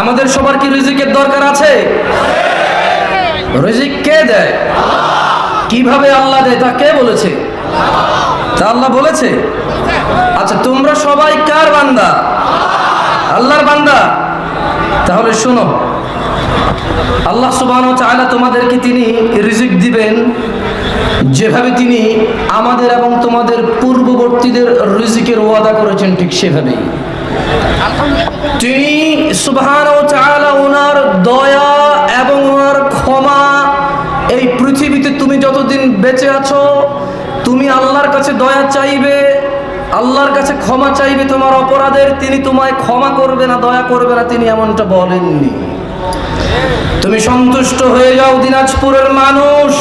আমাদের সবার কি রিজিকের দরকার আছে? রিজিক কে দেয়? কিভাবে আল্লাহ দেয় তা কে বলেছে? তা আল্লাহ বলেছে। আচ্ছা, তোমরা সবাই কার বান্দা? আল্লাহর বান্দা। তাহলে শোনো, আল্লাহ সুবহানাহু ওয়া তাআলা তোমাদেরকে তিনি রিজিক দিবেন যেভাবে তিনি আমাদের এবং তোমাদের পূর্ববর্তীদের রিজিকের ওয়াদা করেছেন, ঠিক সেভাবেই তিনি সুবহানাহু ওয়া তাআলা ওনার দয়া এবং ওনার ক্ষমা এই পৃথিবীতে তুমি যতদিন বেঁচে আছো তুমি আল্লাহর কাছে দয়া চাইবে, আল্লাহর কাছে ক্ষমা চাইবে তোমার অপরাধের, তিনি তোমায় ক্ষমা করবে না, দয়া করবে না, তিনি এমনটা বলেননি। তুমি সন্তুষ্ট হয়ে যাও দিনাজপুরের মানুষ,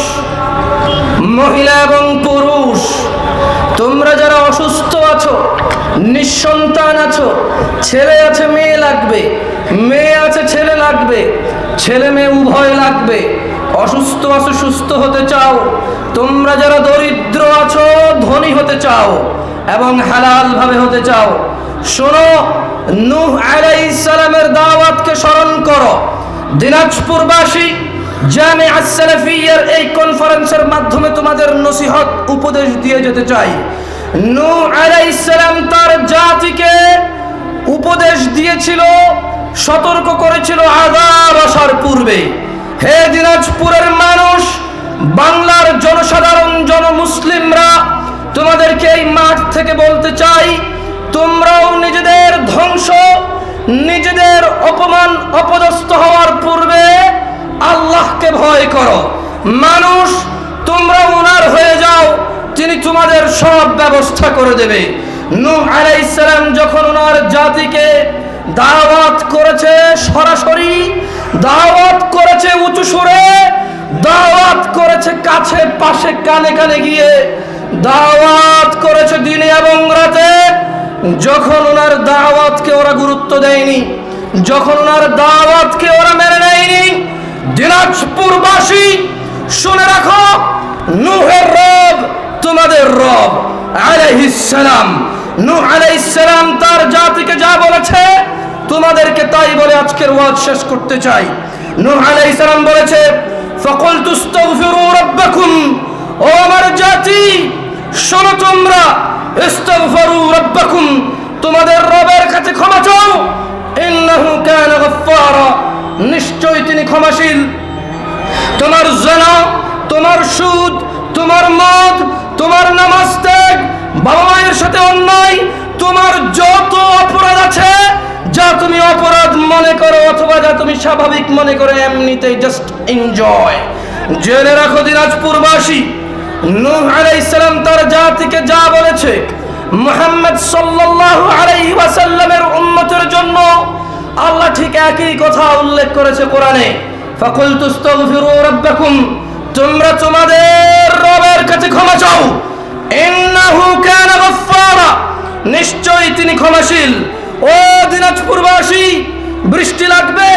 মহিলা এবং পুরুষ, তোমরা যারা অসুস্থ আছো, নিঃসন্তান আছো, ছেলে আছে মেয়ে লাগবে, মেয়ে আছে ছেলে লাগবে, ছেলে মেয়ে উভয় লাগবে, অসুস্থ আছো সুস্থ হতে চাও, তোমরা যারা দরিদ্র আছো ধনী হতে চাও এবং হালাল ভাবে হতে চাও, শোনো, নূহ আলাইহিস সালামের দাওয়াতকে স্মরণ করো। দিনাজপুরবাসী জামিয়া সালাফিয়ার এই কনফারেন্সের মাধ্যমে তোমাদের নসিহত উপদেশ দিয়ে যেতে চাই। নূহ আলাইহিস সালাম তার জাতিকে উপদেশ দিয়েছিল, সতর্ক করেছিল আযাব আসার পূর্বে। হে দিনাজপুরের মানুষ, বাংলার জনসাধারণ, জনমুসলিমরা, তোমাদেরকে এই মাঠ থেকে বলতে চাই, তোমরাও নিজেদের ধ্বংস, নিজেদের অপমান, অপদস্থ হওয়ার পূর্বে আল্লাহকে ভয় করো। মানুষ, তোমরা ওনার হয়ে যাও, তিনি তোমাদের সব ব্যবস্থা করে দেবে। নূহ আলাইহিস সালাম যখন ওনার জাতিকে দাওয়াত করেছে, সরাসরি দাওয়াত করেছে, উঁচু সুরে দাওয়াত করেছে, কাছে পাশে কানে কানে গিয়ে দাওয়াত করেছে দিনে এবং রাতে। যখন ওনার দাওয়াতকে ওরা গুরুত্ব দেয়নি, যখন ওনার দাওয়াতকে ওরা মেনে নেয়নি, দিনাজপুরবাসী শুনে রাখো, নূহের রব তোমাদের রব আলাইহিস সালাম। নূহ আলাইহিস সালাম তার জাতিকে যা বলেছে তোমাদেরকে তাই বলে আজকের ওয়াজ শেষ করতে চাই। নূহ আলাইহিস সালাম বলেছে, ফাকুলতু ইস্তাগফিরু রাব্বাকুম, ও আমার জাতি শোনো, তোমরা ইস্তাগফিরু রাব্বাকুম, তোমাদের রবের কাছে ক্ষমা চাও, ইন্নাহু কানা গফফারা, নিশ্চয়ই তিনি ক্ষমাশীল। তোমার জিনা, তোমার সুদ, তোমার মদ, তোমার নামাজ ত্যাগ, বাবা মায়ের সাথে অন্যায়, তোমার যত অপরাধ আছে, যা তুমি অপরাধ মনে করো অথবা যা তুমি স্বাভাবিক মনে করো, এমনিতেই জাস্ট এনজয়। জেনে রাখো দিনাজপুরবাসী, নূহ আলাইহিস সালাম তার জাতিকে যা বলেছে, মুহাম্মদ সাল্লাল্লাহু আলাইহি ওয়াসাল্লামের উম্মতের জন্য আল্লাহ ঠিক একই কথা উল্লেখ করেছে কোরআনে। ফাকুলতু ইস্তাগফিরু রাব্বাকুম, তোমরা তোমাদের রবের কাছে ক্ষমা চাও, ইন্নাহু কানা গফফারা, নিশ্চয়ই তিনি ক্ষমাশীল। ও দিনাজপুরবাসী, বৃষ্টি লাগবে,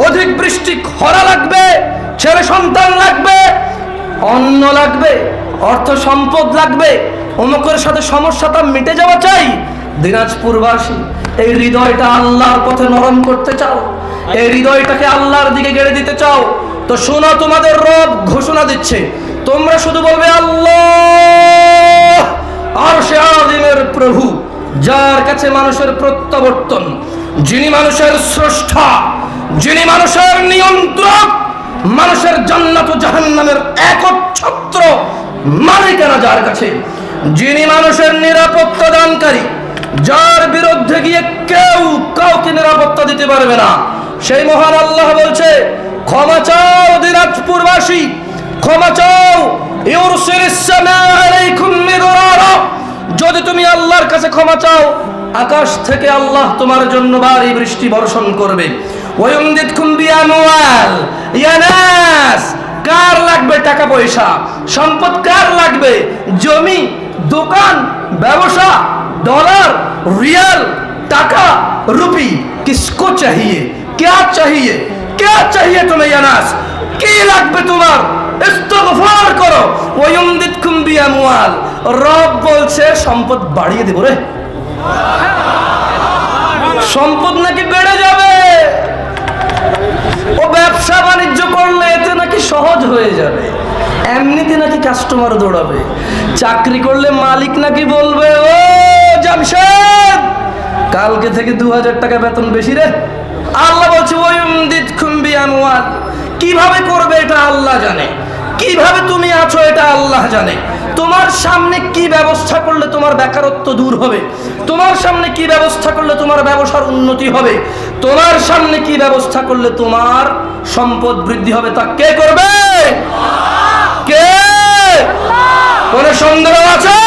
অধিক বৃষ্টি, খরা লাগবে, ছেলে সন্তান লাগবে, অন্ন লাগবে, অর্থ সম্পদ লাগবে, অমুকের সাথে সমস্যাটা মিটে যাওয়া চাই। দিনাজপুরবাসী, এই হৃদয়টা আল্লাহর পথে নরম করতে চাও, এই হৃদয়টাকে আল্লাহর দিকে গেড়ে দিতে চাও, তো শোনো, তোমাদের রব ঘোষণা দিচ্ছে, তোমরা শুধু বলবে আল্লাহ, আরশে আযীমের প্রভু, যার কাছে মানুষের প্রত্যাবর্তন, যিনি মানুষের স্রষ্টা, যিনি মানুষের নিয়ন্ত্রক, মানুষের জান্নাত ও জাহান্নামের একচ্ছত্র মালিকানা যার কাছে, যিনি মানুষের নিরাপত্তা দানকারী, যার বিরুদ্ধে গিয়ে কেউ কাউকে নিরাপত্তা দিতে পারবে না, সেই মহান আল্লাহ বলছে, ক্ষমা চাও দিনাজপুরবাসী, ক্ষমা চাও। ইউরসিলিস সামা আলাইকুম মিদরারা, যদি তুমি আল্লাহর কাছে ক্ষমা চাও, আকাশ থেকে আল্লাহ তোমার জন্য ভারী বৃষ্টি বর্ষণ করবে। ওয়ায়ুমদিদকুম বিআমওয়াল, ইয়া নাস, কার লাগবে টাকা পয়সা, সম্পদ কার লাগবে, জমি, দোকান, ব্যবসা, डॉलर, रियल, टाका, रुपी, किसको चाहिए, क्या चाहिए, क्या चाहिए तुम्हें यानास, কি লাগবে তোমার, ইস্তিগফার করো। ওয়ায়ুমদিদকুম বিআমওয়াল, রব বলছে সম্পদ বাড়িয়ে দেব রে, সম্পদ নাকি বেড়ে যাবে। এমনিতে নাকি কাস্টমার দৌড়াবে, চাকরি করলে মালিক নাকি বলবে, ও জামশেদ কালকে থেকে 2000 টাকা বেতন বেশি রে। আল্লাহ বলছে ওয়ায়ুমদিদকুম বিআমওয়াল, কিভাবে করবে এটা আল্লাহ জানে, কিভাবে তুমি আছো এটা আল্লাহ জানে। তোমার সামনে কি ব্যবস্থা করলে তোমার বেকারত্ব দূর হবে, তোমার সামনে কি ব্যবস্থা করলে তোমার ব্যবসার উন্নতি হবে, তোমার সামনে কি ব্যবস্থা করলে তোমার সম্পদ বৃদ্ধি হবে, তা কে করবে? কে? কোন সন্দেহ আছে?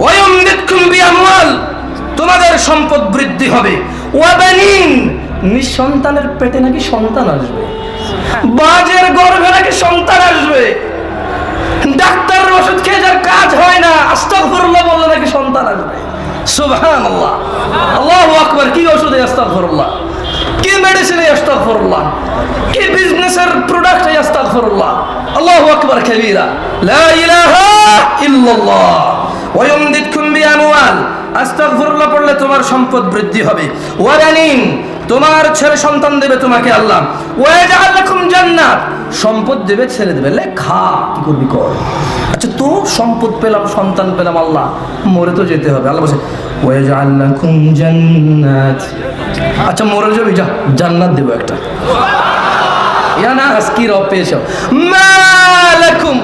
ওয়ায়ুমদিদকুম বিআমওয়াল, তোমাদের সম্পদ বৃদ্ধি হবে। ওয়া বানিন, নিঃসন্তানের পেটে নাকি সন্তান আসবে, বাজের গর্ভে নাকি সন্তান আসবে। ডাক্তারের ওষুধ খেয়ে যার কাজ হয় না, আস্তাগফিরুল্লাহ বললে নাকি সন্তান আসবে। সুবহানাল্লাহ, আল্লাহু আকবার। কি ওষুধে আস্তাগফিরুল্লাহ, কি মেডিসিনে আস্তাগফিরুল্লাহ, কি বিজনেসের প্রোডাক্টে আস্তাগফিরুল্লাহ। আল্লাহু আকবার কাবীরা, লা ইলাহা ইল্লাল্লাহ। ওয়ায়ুমদিদকুম বিআমওয়াল, আস্তাগফিরুল্লাহ পড়লে তোমার সম্পদ বৃদ্ধি হবে। ওয়া বানিন, তোমার ছেলে সন্তান দেবে তোমাকে আল্লাহ। ওয়াজআল লাকুম জান্নাত, সম্পদ দেবে, ছেলে দেবে। লেখা কি করবি কর। আচ্ছা তো সম্পদ পেলাম, সন্তান পেলাম, আল্লাহ মরে তো যেতে হবে। আল্লাহ বলছে ওয়াজআল লাকুম জান্নাত, আচ্ছা মরে যাবি, যা জান্নাত দেব একটা। ইয়া না আজকি রব পেয়েছো। মালাকুম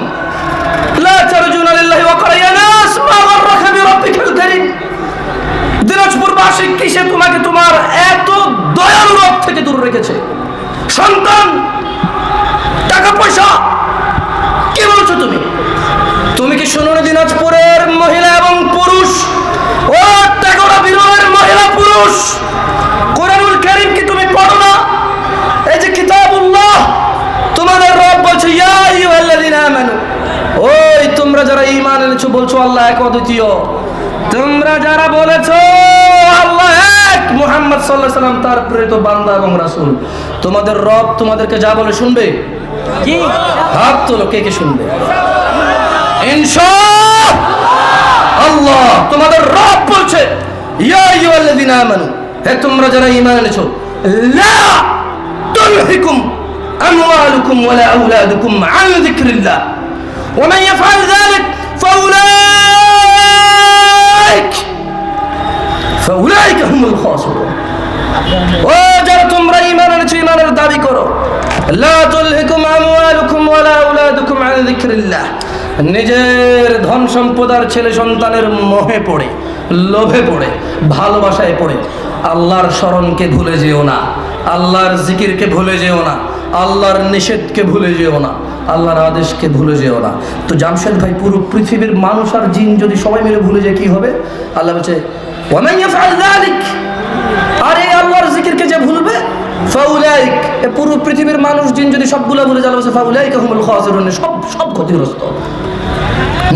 লা তারজুনা লিল্লাহি ওয়াকারা, ইয়া নাস মা গাররাকা বিরাব্বিকাল কারীম। দিনাজপুরবাসী কিসে তোমাকে তোমার এত দয়ালু রব থেকে দূর রেখেছে? সন্তান, টাকা পয়সা, কি বলছো তুমি? তুমি কি শোনো না দিনাজপুরের মহিলা এবং পুরুষ, ও টাকা বিরোধের মহিলা পুরুষ, কোরআনুল কারীম কি তুমি পড়ো না? এই যে কিতাবুল্লাহ, তোমাদের রব বলছে ইয়া আইয়ুহাল্লাযীনা আমানু, ওই তোমরা যারা ঈমান এনেছো, বলছো আল্লাহ এক অদ্বিতীয়, তোমরা যারা বলেছো আল্লাহ এক, মুহাম্মদ সাল্লাল্লাহু আলাইহি সাল্লাম তার প্রেরিত বান্দা এবং রাসূল, তোমাদের রব তোমাদেরকে যা বলে শুনবে? কি? হাত তোলো, কে কে শুনবে? ইনশাআল্লাহ। তোমাদের রব বলছে ইয়া আইয়ুহাল্লাযীনা আমানু, হে তোমরা যারা ঈমান এনেছো, লা তুলহিকুম আমওয়ালুকুম ওয়ালা আওলাদুকুম আন যিকরিল্লাহ ওয়া মান ইয়াফআল যালিক ফাউলাইকা হুমুল খাসিরুন। ও যারা তোমরা ঈমান এনেছো, ঈমানের দাবি করো, লা তুলহিকুম আমওয়ালুকুম ওয়ালা আওলাদুকুম আন যিকরিল্লাহ, নিজের ধন সম্পদ আর ছেলে সন্তানের মোহে পড়ে, লোভে পড়ে, ভালোবাসায় পড়ে আল্লাহর স্মরণকে ভুলে যেও না, আল্লাহর জিকিরকে ভুলে যেও না, আল্লাহর নিষেধকে ভুলে যেও না, আল্লাহর আদেশকে ভুলে যেও না। তো জামশেদ ভাই, পুরো পৃথিবীর মানুষ আর জিন যদি সবাই মিলে ভুলে যায় কি হবে? আল্লাহ বলছে ওয়া মান ইয়াফআল যালিক, আর এই আল্লাহর জিকিরকে যে ভুলবে, ফাউলাইক, এই পুরো পৃথিবীর মানুষ জিন যদি সবগুলো ভুলে যায়, আল্লাহ বলছে ফাউলাইকা হুমুল খাসিরুন, সব ক্ষতিগ্রস্ত।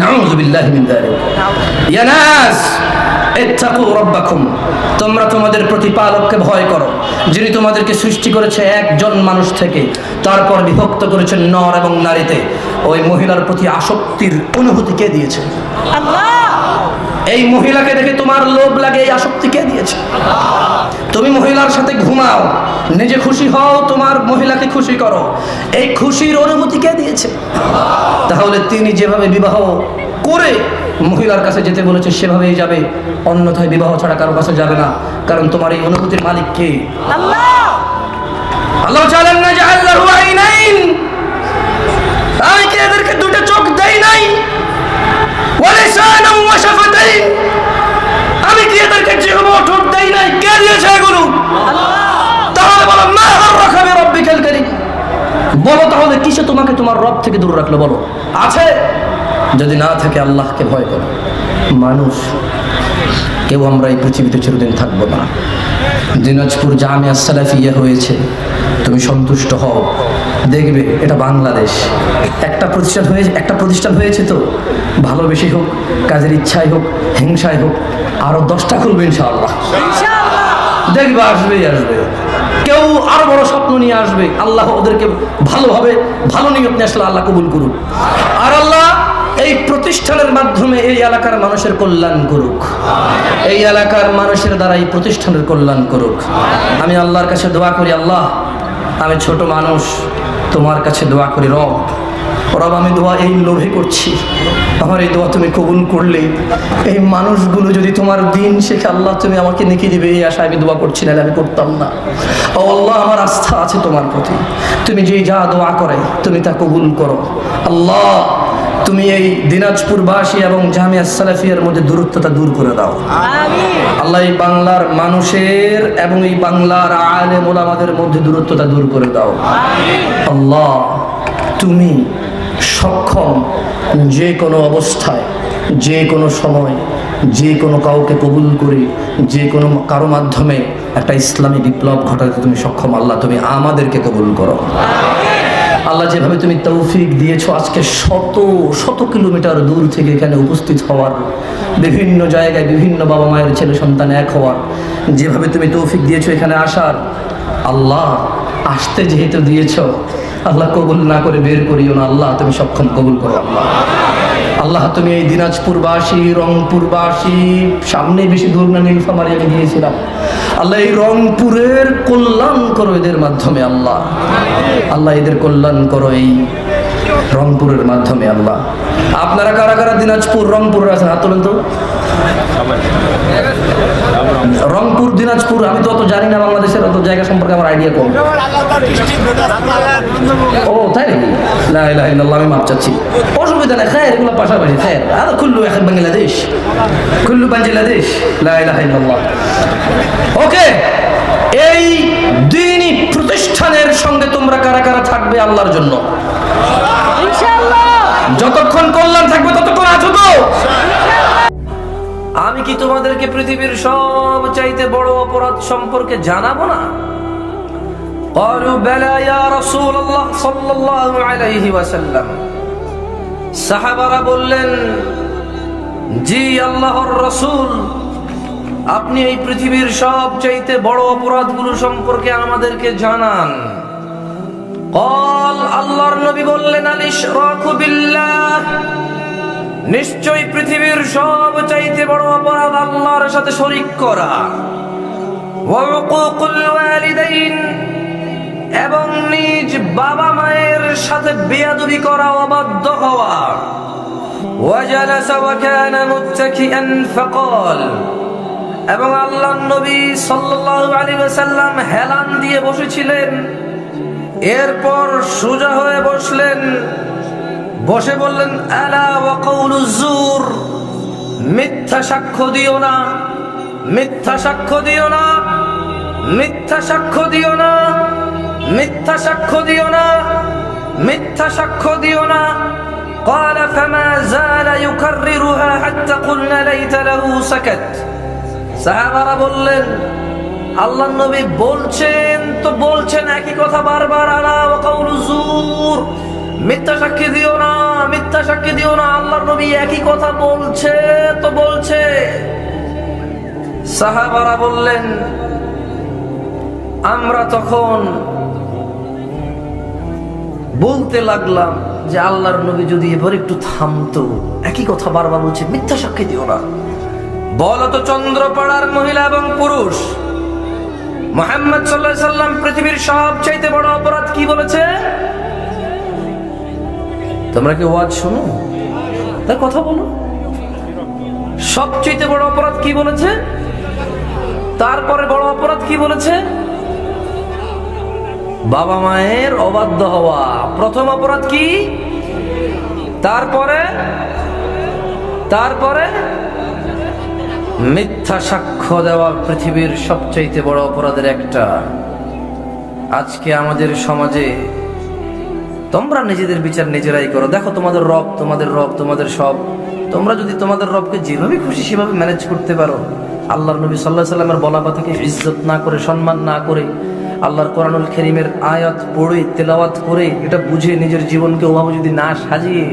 নাউযু বিল্লাহি মিন যালিক। ইয়া নাস ইত্তাকু রাব্বাকুম, তোমরা তোমাদের প্রতিপালককে ভয় করো, যিনি তোমাদেরকে সৃষ্টি করেছে একজন মানুষ থেকে, তারপর বিভক্ত করেছেন নর এবং নারীতে। ওই মহিলার প্রতি আসক্তির অনুভূতি কে দিয়েছে? আল্লাহ। এই মহিলাকে দেখে তোমার লোভ লাগে, এই আসক্তি কে দিয়েছে? তুমি মহিলার সাথে ঘুমাও, নিজে খুশি হও, তোমার মহিলাকে খুশি করো, এই খুশির অনুভূতি কে দিয়েছে? তাহলে তিনি যেভাবে বিবাহ করে মহিলার কাছে যেতে বলেছে সেভাবেই যাবে, অন্যথায় বিবাহ ছাড়া কারো কাছে যাবে না, কারণ তোমার এই অনুভূতির মালিক কে? আল্লাহ। আল্লাহ জানেন না যে আল্লাহু আইনাইন, আমি কি এদেরকে দুটো চোখ দেই নাই? ওয়া লিসানান ওয়া শাফাতাইন, আমি কি এদেরকে জিহ্বা ও ঠোঁট দেই নাই? কে দিয়েছে এগুলো? আল্লাহ। তাহলে বলো মা গাররাকা বিরাব্বিকাল কারীম, বলো তাহলে কিসে তোমাকে তোমার রব থেকে দূর রাখলো? বলো আছে? যদি না থাকে আল্লাহকে ভয় করো। মানুষ কেউ আমরা এই পৃথিবীতে চিরদিন থাকবো না। দিনাজপুর জামিয়া সালাফিয়া হয়েছে, তুমি সন্তুষ্ট হও, দেখবে এটা বাংলাদেশ। একটা প্রতিষ্ঠান হয়েছে তো, ভালোবেসে হোক, কাজের ইচ্ছাই হোক, হিংসায় হোক, আরো 10টা খুলবে ইনশাআল্লাহ। দেখবে আসবেই আসবে, কেউ আরো বড় স্বপ্ন নিয়ে আসবে, আল্লাহ ওদেরকে ভালোভাবে ভালো নিয়ত নিয়ে আসলে আল্লাহ কবুল করুন। আর আল্লাহ এই প্রতিষ্ঠানের মাধ্যমে এই এলাকার মানুষের কল্যাণ করুক, এই এলাকার মানুষের দ্বারা এই প্রতিষ্ঠানের কল্যাণ করুক। আমি আল্লাহর কাছে দোয়া করি, আল্লাহ আমি ছোট মানুষ, তোমার কাছে দোয়া করি, রব রব আমি দোয়া এই লোভে করছি, আমার এই দোয়া তুমি কবুল করলে এই মানুষগুলো যদি তোমার দিন শেখে আল্লাহ তুমি আমাকে নেকি দিবে, এই আশায় আমি দোয়া করছি, না আমি করতাম না। ও আল্লাহ আমার আস্থা আছে তোমার প্রতি, তুমি যেই যা দোয়া করে তুমি তা কবুল করো। আল্লাহ তুমি এই দিনাজপুরবাসী এবং জামিয়া সালাফিয়ার মধ্যে দূরত্বটা দূর করে দাও। আল্লাহ এই বাংলার মানুষের এবং এই বাংলার আলেম ওলামাদের মধ্যে দূরত্বটা দূর করে দাও। আল্লাহ তুমি সক্ষম যে কোনো অবস্থায়, যে কোনো সময়, যে কোনো কাউকে কবুল করে যে কোনো কারো মাধ্যমে একটা ইসলামী বিপ্লব ঘটাতে তুমি সক্ষম। আল্লাহ তুমি আমাদেরকে কবুল করো। আল্লাহ যেভাবে তুমি তৌফিক দিয়েছো আজকে শত শত কিলোমিটার দূর থেকে এখানে উপস্থিত হওয়ার, বিভিন্ন জায়গায় বিভিন্ন বাবা মায়ের ছেলে সন্তান এক হওয়ার, যেভাবে তুমি তৌফিক দিয়েছো এখানে আসার, আল্লাহ আসতে যেহেতু দিয়েছো আল্লাহ কবুল না করে বের করিও না। আল্লাহ তুমি সক্ষম কবুল করো। আল্লাহ আল্লাহ তুমি এই দিনাজপুরবাসী, রংপুরবাসী, সামনে বেশি দূর না নীলফামারী আমি গিয়েছিলাম, আল্লাহ এই রংপুরের কল্যাণ করো এদের মাধ্যমে। আল্লাহ আল্লাহ এদের কল্যাণ করো এই রংপুরের মাধ্যমে। আল্লাহ আপনারা কারা কারা দিনাজপুর রংপুরের আছেন হাত তোলেন তো। রংপুর দিনাজপুর আমি তো অত জানি না, বাংলাদেশের অত জায়গা সম্পর্কে আমার আইডিয়া কম। ও তাই নাকি? লা ইলাহা ইল্লাল্লাহ, আমি মাপ চাচ্ছি, অসুবিধা নাই, খায়ের এগুলো পাশাপাশি খায়ের। আর কুল্লু এখন বাংলাদেশ, কুল্লু বাংলাদেশ, লা ইলাহা ইল্লাল্লাহ। ওকে, এই দ্বীনি প্রতিষ্ঠানের সঙ্গে তোমরা কারা কারা থাকবে আল্লাহর জন্য? ইনশাআল্লাহ। যতক্ষণ কল্যাণ থাকবে ততক্ষণ আছো তো? আমি কি তোমাদেরকে পৃথিবীর সব চাইতে বড় অপরাধ সম্পর্কে জানাবো না? ক্বালু বালা ইয়া রাসূলুল্লাহ সাল্লাল্লাহু আলাইহি ওয়াসাল্লাম। সাহাবারা বললেন, জি আল্লাহর রাসূল, আপনি এই পৃথিবীর সব চাইতে বড় অপরাধগুলো সম্পর্কে আমাদেরকে জানান। ক্বাল, আল্লাহর নবী বললেন, আল ইশরাকু বিল্লাহ, নিশ্চয়ই পৃথিবীর সব চাইতে বড় অপরাধ আল্লাহর সাথে শরীক করা। ওয়া উকুকুল ওয়ালিদাইন, এবং নিজ বাবা মায়ের সাথে বেয়াদবি করা, অবাধ্য হওয়া। ওয়া জালাসা ওয়া কানা মুত্তাকিআন ফাকাল, এবং আল্লাহর নবী সাল্লাল্লাহু আলাইহি ওয়াসাল্লাম হেলান দিয়ে বসেছিলেন, এরপর সোজা হয়ে বসলেন, বসে বললেন, আলা ওয়া কাউলুজ জুর, মিথ্যা সাক্ষ্য দিও না, মিথ্যা সাক্ষ্য দিও না, মিথ্যা সাক্ষ্য দিও না, মিথ্যা সাক্ষ্য দিও না, মিথ্যা সাক্ষ্য দিও না। قال فما زال يكررها حتى قلنا ليت له سكت। সাহাবারা বললেন, আল্লাহর নবী বলছেন তো বলছেন একই কথা বারবার, আলা ওয়া কাউলুজ জুর, মিথ্যা সাক্ষী দিও না, মিথ্যা সাক্ষী দিও না। আল্লাহর নবী একই কথা বলছে তো বলছে। সাহাবারা বললেন, আমরা তখন বলতে লাগলাম যে আল্লাহর নবী যদি এবার একটু থামতো, একই কথা বারবার বলছে, মিথ্যা সাক্ষী দিও না। বলো তো চন্দ্রপাড়ার মহিলা এবং পুরুষ, মুহাম্মদ সাল্লাল্লাহু আলাইহি সাল্লাম পৃথিবীর সবচাইতে বড় অপরাধ কি বলেছে? তোমরা কি ওয়াজ শোনো? তার কথা বলো। সবচেয়ে বড় অপরাধ কি বলেছে? তারপরে বড় অপরাধ কি বলেছে? বাবা মায়ের অবাধ্য হওয়া প্রথম অপরাধ কি? তারপরে তারপরে মিথ্যা সাক্ষ্য দেওয়া পৃথিবীর সবচেয়ে বড় অপরাধের একটা। আজকে আমাদের সমাজে তোমরা নিজেদের বিচার নিজেরাই করো, দেখো তোমাদের রব, তোমাদের রব, তোমাদের সব। তোমরা যদি তোমাদের রবকে যেভাবে খুশি সেভাবে ম্যানেজ করতে পারো, আল্লাহর নবী সাল্লাল্লাহু আলাইহি সাল্লামের বলা কথাকে ইজ্জত না করে, সম্মান না করে, আল্লাহর কোরআনুল কারীমের আয়াত পড়ে তেলাওয়াত করে এটা বুঝে নিজের জীবনকে ওভাবে যদি না সাজিয়ে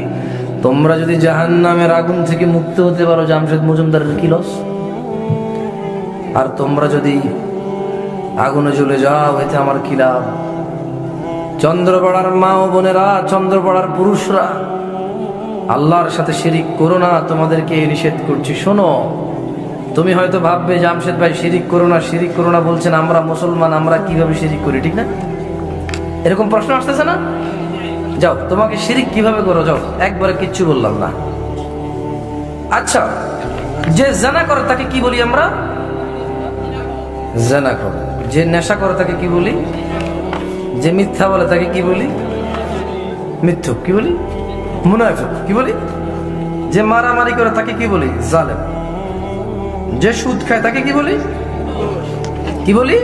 তোমরা যদি জাহান্নামের আগুন থেকে মুক্ত হতে পারো, জামশেদ মজুমদারের কি লস? আর তোমরা যদি আগুনে জ্বলে যাও, এতে আমার কি লাভ? চন্দ্রপাড়ার মা ও বোনেরা, চন্দ্রপাড়ার পুরুষরা, আল্লাহর সাথে শিরিক করো না, তোমাদেরকে নিষেধ করছি। শোনো, তুমি হয়তো ভাববে জামশেদ ভাই শিরিক করো না, শিরিক করো না বলছেন, আমরা মুসলমান, আমরা কিভাবে শিরিক করি? ঠিক না? এরকম প্রশ্ন আসতেছে না? যাও, তোমাকে শিরিক কিভাবে করো, যাও, একবারে কিচ্ছু বললাম না। আচ্ছা, যে জানা করে তাকে কি বলি আমরা? জানা করে। যে নেশা করে তাকে কি বলি? যে মিথ্যা বলে তাকে কি বলি? মিথ্যুক। কি বলি? মুনাফিক। কি বলি? যে মারামারি করে তাকে কি বলি? জালেম। যে সুদ খায় তাকে কি বলি? কি বলি?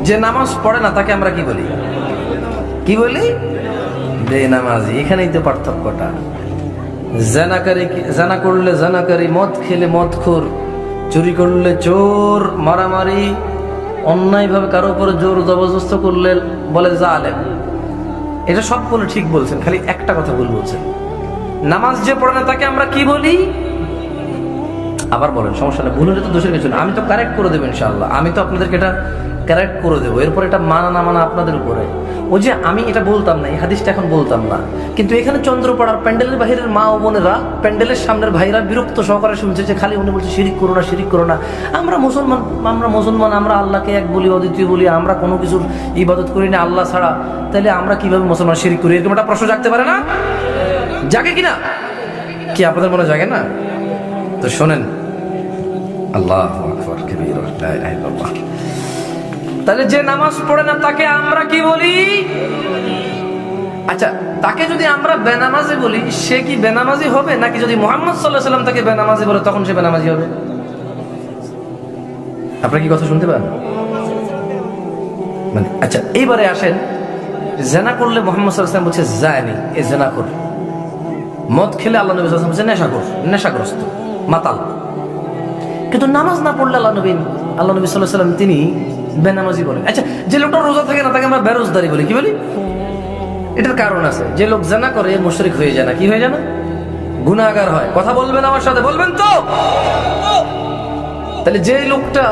যে নামাজ পড়ে না তাকে আমরা কি বলি? কি বলি? বেনামাজি। এখানেই তো পার্থক্যটা। জানাকারী, জানা করলে জানাকারী, মদ খেলে মদখোর, চুরি করলে চোর, মারামারি, অন্যায়ভাবে কারো উপরে জোর জবরদস্ত করলে বলে জালেম। এটা সব বলে ঠিক বলছেন, খালি একটা কথা ভুল বলছেন। নামাজ যে পড়ে না তাকে আমরা কি বলি? আবার বলেন, সমস্যা নেই, ভুল হলে তো দোষের কিছু না, আমি তো কারেক্ট করে দেবো ইনশাআল্লাহ। আমি তো আপনাদেরকে এটা কারেক্ট করে দেবো। এরপর এটা মানা না মানা আপনাদের উপরে। ওই যে আমি এটা বলতাম না, এই হাদিসটা এখন বলতাম না, কিন্তু এখানে চন্দ্রপাড়ার প্যান্ডেলের বাহিরের মা ও বোনেরা, প্যান্ডেলের সামনের ভাইরা বিরক্ত সহকারে শুনছে যে খালি উনি বলছে শিরিক করো না, শিরিক করো না। আমরা মুসলমান, আমরা আল্লাহকে এক বলি, অদ্বিতীয় বলি, আমরা কোনো কিছুর ইবাদত করি না আল্লাহ ছাড়া। তাহলে আমরা কিভাবে মুসলমান শিরিক করি? এরকম একটা প্রশ্ন জাগতে পারে না? জাগে কিনা? কি আপনাদের মনে জাগে না? তো শোনেন, আল্লাহু আকবার কাবীরা, লা ইলাহা ইল্লাল্লাহ। তাহলে যে নামাজ পড়ে না তাকে আমরা কি বলি? আচ্ছা, তাকে যদি আমরা বেনামাজি বলি, সে কি বেনামাজি হবে? নাকি যদি মুহাম্মদ সাল্লাল্লাহু আলাইহি ওয়াসাল্লাম তাকে বেনামাজি বলে তখন সে বেনামাজি হবে? আপনারা কি কথা শুনতে পান? মানে আচ্ছা, এইবারে আসেন, জেনা করলে মুহাম্মদ সাল্লাল্লাহু আলাইহি ওয়াসাল্লাম বলছে জানি, এ জেনা কর। মদ খেলে আল্লাহ নবী সাল্লাল্লাহু আলাইহি ওয়াসাল্লাম বলছে নেশাগ্রস্ত, মাতাল। কিন্তু নামাজ না পড়লে আল্লাহ নবী সাল্লাল্লাহু আলাইহি ওয়াসাল্লাম তিনি বেনামাজি বলেন। আচ্ছা, যে লোকটা রোজা থাকে না তাকে আমরা বেরোজদারি বলি। কি বলি? এটার কারণ আছে। যে লোক জানা করে মুশরিক হয়ে যায় না? কি হয়ে যায় না? গুনাহগার হয়। কথা বলবেন আমার সাথে? বলবেন তো? তাহলে যে লোকটা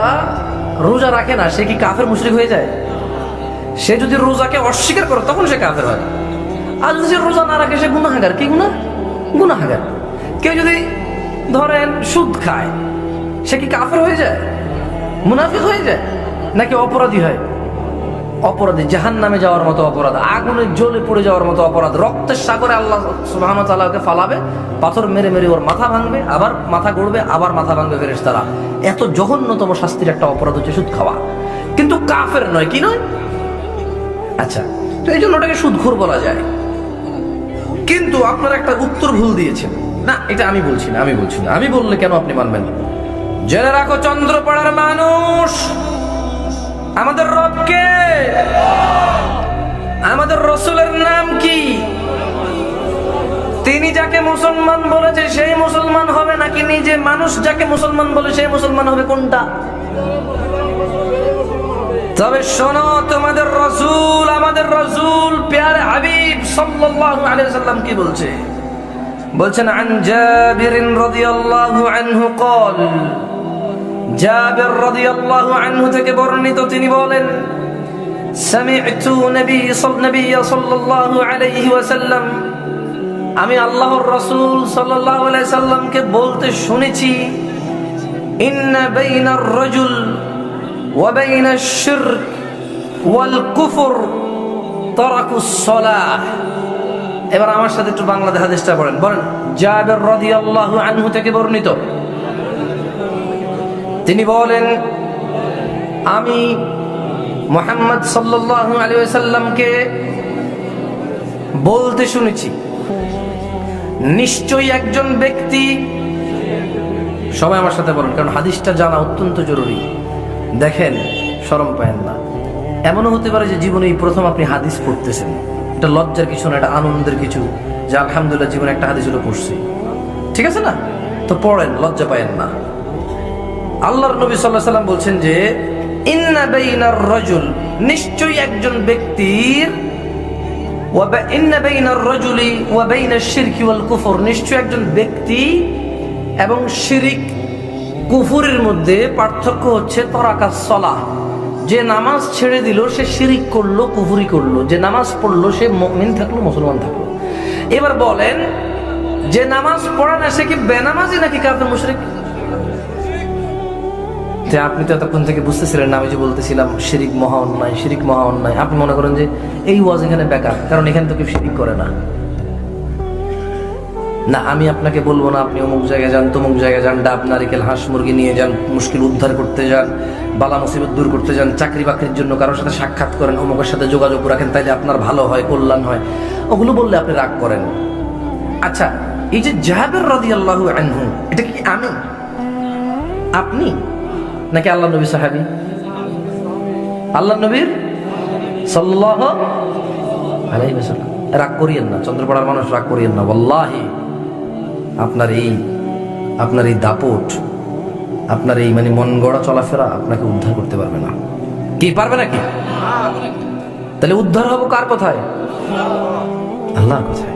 রোজা রাখে না সে কি কাফের মুশরিক হয়ে যায়? সে যদি রোজাকে অস্বীকার করে তখন সে কাফের হয়। আর যদি সে রোজা না রাখে সে গুনাহগার। কি গুনাহগার। কেউ যদি ধরেন সুদ খায় সে কি কাফের হয়ে যায়? মুনাফিক হয়ে যায়? নাকি অপরাধী হয়? অপরাধী, জাহান্নামে যাওয়ার মতো অপরাধ, আগুনে জ্বলে পড়ে যাওয়ার মতো অপরাধ, রক্তের সাগরে আল্লাহ সুবহানাহু ওয়া তাআলাকে ফালাবে, পাথর মেরে মেরে ওর মাথা ভাঙবে, আবার মাথা গড়বে, আবার মাথা ভাঙবে ফেরেশতারা। এত জঘন্যতম শাস্তির একটা অপরাধ হচ্ছে সুদ খাওয়া। কিন্তু কাফের নয়। কি নয়? আচ্ছা, তো এই জন্য ওটাকে সুদখোর বলা যায়। কিন্তু আপনারা একটা উত্তর ভুল দিয়েছেন। না, এটা আমি বলছি না। আমি বললে কেন আপনি মানবেন? জেনে রাখো, চন্দ্রপাড়ার মানুষ, আমাদের রবকে, আমাদের রসুলের নাম কি? তিনি যাকে মুসলমান বলেছে সেই মুসলমান হবে, নাকি নিজে মানুষ যাকে মুসলমান বলে সেই মুসলমান হবে? কোনটা? তবে শোনো, তোমাদের রসুল, আমাদের রসুল প্যারে হাবিব সাল্লাল্লাহু আলাইহি ওয়াসাল্লাম কি বলছে? বলছেন, আন জাবির রাদিয়াল্লাহু আনহু قال, জাবির রাদিয়াল্লাহু আনহু থেকে বর্ণিত, তিনি বলেন, সামি'তু নবী সাল্লাল্লাহু আলাইহি ওয়াসাল্লাম, আমি আল্লাহর রাসূল সাল্লাল্লাহু আলাইহি সাল্লামকে বলতে শুনেছি, ইন্না বাইনার রাজুল ওয়া বাইনাশ শিরক ওয়াল কুফর তারাকুস সালাহ। এবার আমার সাথে একটু বাংলাতে হাদিসটা বলেন। জাবির রাদিয়াল্লাহু আনহু থেকে বর্ণিত, তিনি বলেন, আমি মুহাম্মদ সাল্লাল্লাহু আলাইহি ওয়াসাল্লামকে বলতে শুনেছি, নিশ্চয়ই একজন ব্যক্তি, সবাই আমার সাথে বলেন কারণ হাদিসটা জানা অত্যন্ত জরুরি। দেখেন, শরম পায়েন না। এমনও হতে পারে যে জীবনে এই প্রথম আপনি হাদিস পড়তেছেন। এটা লজ্জার কিছু না, এটা আনন্দের কিছু, যে আলহামদুলিল্লাহ জীবনে একটা হাদিস হলো পড়ছি। ঠিক আছে না? তো পড়েন, লজ্জা পায়েন না। আল্লাহর নবী সাল্লাল্লাহু আলাইহি ওয়াসাল্লাম বলছেন যে ইন্না বাইনার রাজুল, নিশ্চয়ই একজন ব্যক্তির, ইন্না বাইনার রাজুলি ওয়া বাইনাশ শিরকি ওয়াল কুফর, নিশ্চয়ই একজন ব্যক্তি এবং শিরিক কুফরের মধ্যে পার্থক্য হচ্ছে তারাকাস সালাহ, যে নামাজ ছেড়ে দিল সে শিরিক করলো, কুফরি করলো। যে নামাজ পড়লো সে মুমিন থাকলো, মুসলমান থাকলো। এবার বলেন, যে নামাজ পড়ে না সে কি বেনামাজি নাকি কাফের মুশরিক? যে আপনি তো এতক্ষণ থেকে বুঝতেছিলেন না, আমি যে বলতেছিলাম শিরিক মহা অন্যায়, শিরিক মহা অন্যায়। আপনি মনে করেন যে এই ওয়াজ এখানে বেকার, কারণ এখানে তো কেউ শিরিক করে না। না, আমি আপনাকে বলবো না আপনি অমুক জায়গায় যান, তমুক জায়গায় যান, ডাব নারিকেল হাঁস মুরগি নিয়ে যান, মুশকিল উদ্ধার করতে যান, বালা মুসিবত দূর করতে যান, চাকরি বাকরির জন্য কারোর সাথে সাক্ষাৎ করেন, অমুকের সাথে যোগাযোগ রাখেন, তাইলে আপনার ভালো হয়, কল্যাণ হয়। ওগুলো বললে আপনি রাগ করেন। আচ্ছা, এই যে জাবের রাদিয়াল্লাহু আনহু, এটা কি আমি, আপনি, নাকি আল্লাহ নবী সাহাবী? আল্লাহ নবীর সাল্লাল্লাহু আলাইহি ওয়াসাল্লাম। রাগ করিয়েন না, চন্দ্রপাড়ার মানুষ, রাগ করিয়েন না। ওয়াল্লাহি আপনার এই দাপট, আপনার এই মানে মন গড়া চলাফেরা আপনাকে উদ্ধার করতে পারবে না। কি পারবে নাকি? তাহলে উদ্ধার হবো কার কথায়? আল্লাহর কথায়।